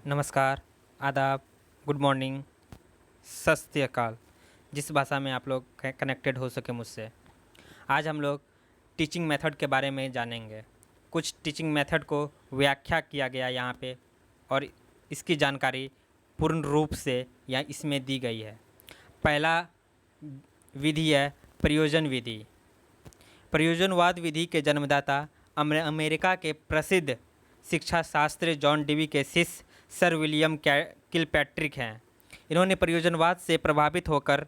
नमस्कार, आदाब, good morning, सत श्री अकाल। जिस भाषा में आप लोग कनेक्टेड हो सके मुझसे। आज हम लोग टीचिंग मेथड के बारे में जानेंगे। कुछ टीचिंग मेथड को व्याख्या किया गया यहाँ पे और इसकी जानकारी पूर्ण रूप से यहाँ इसमें दी गई है। पहला विधि है प्रयोजन विधि। प्रयोजनवाद विधि के जन्मदाता अमेरिका के प्रसिद्ध शिक्षा शास्त्री जॉन डेवी के शिष्य सर विलियम किलपैट्रिक हैं। इन्होंने प्रयोजनवाद से प्रभावित होकर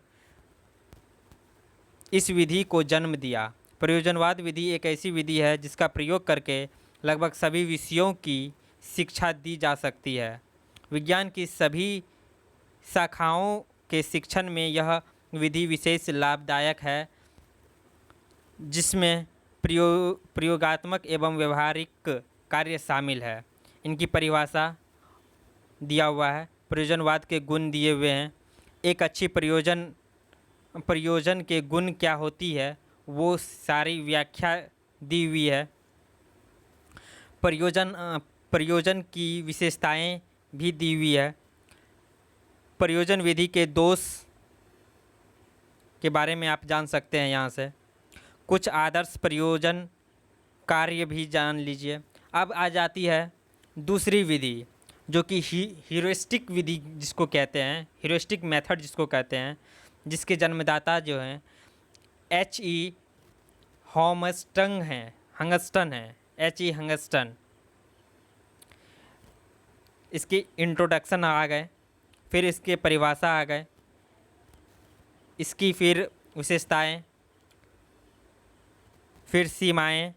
इस विधि को जन्म दिया। प्रयोजनवाद विधि एक ऐसी विधि है जिसका प्रयोग करके लगभग सभी विषयों की शिक्षा दी जा सकती है। विज्ञान की सभी शाखाओं के शिक्षण में यह विधि विशेष लाभदायक है, जिसमें प्रयोगात्मक एवं व्यवहारिक कार्य शामिल है। इनकी परिभाषा दिया हुआ है। प्रयोजनवाद के गुण दिए हुए हैं। एक अच्छी प्रयोजन के गुण क्या होती है वो सारी व्याख्या दी हुई है। प्रयोजन की विशेषताएं भी दी हुई है। प्रयोजन विधि के दोष के बारे में आप जान सकते हैं यहाँ से। कुछ आदर्श प्रयोजन कार्य भी जान लीजिए। अब आ जाती है दूसरी विधि, जो कि ह्यूरिस्टिक विधि जिसको कहते हैं, ह्यूरिस्टिक मेथड जिसको कहते हैं, जिसके जन्मदाता जो हैं H.E. हॉमस्टन हैं। H.E. हंगस्टन। इसकी इंट्रोडक्शन आ गए, फिर इसके परिभाषा आ गए, इसकी फिर विशेषताएं, फिर सीमाएं,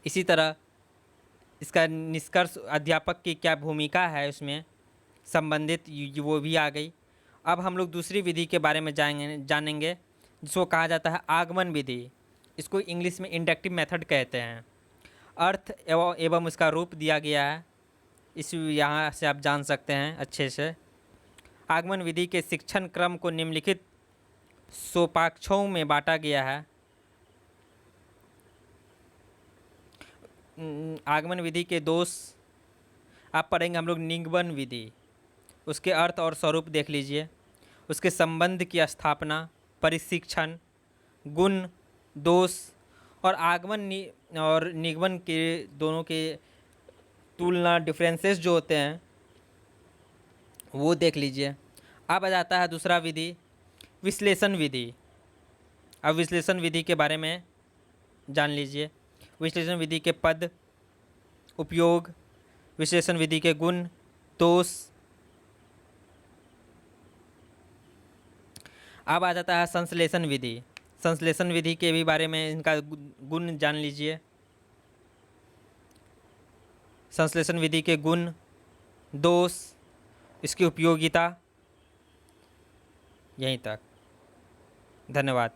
इसी तरह इसका निष्कर्ष, अध्यापक की क्या भूमिका है उसमें संबंधित, वो भी आ गई। अब हम लोग दूसरी विधि के बारे में जानेंगे जिसको कहा जाता है आगमन विधि। इसको इंग्लिश में इंडक्टिव मेथड कहते हैं। अर्थ एवं उसका रूप दिया गया है, इस यहाँ से आप जान सकते हैं अच्छे से। आगमन विधि के शिक्षण क्रम को निम्नलिखित सोपाक्षों में बांटा गया है। आगमन विधि के दोष आप पढ़ेंगे हम लोग। निगमन विधि, उसके अर्थ और स्वरूप देख लीजिए। उसके संबंध की स्थापना, परिशिक्षण, गुण, दोष और आगमन और निगमन के दोनों के तुलना, डिफरेंसेस जो होते हैं वो देख लीजिए। अब आ जाता है दूसरा विधि, विश्लेषण विधि। अब विश्लेषण विधि के बारे में जान लीजिए। विश्लेषण विधि के पद, उपयोग, विश्लेषण विधि के गुण, दोष। अब आ जाता है संश्लेषण विधि। संश्लेषण विधि के भी बारे में इनका गुण जान लीजिए। संश्लेषण विधि के गुण, दोष, इसकी उपयोगिता। यहीं तक। धन्यवाद।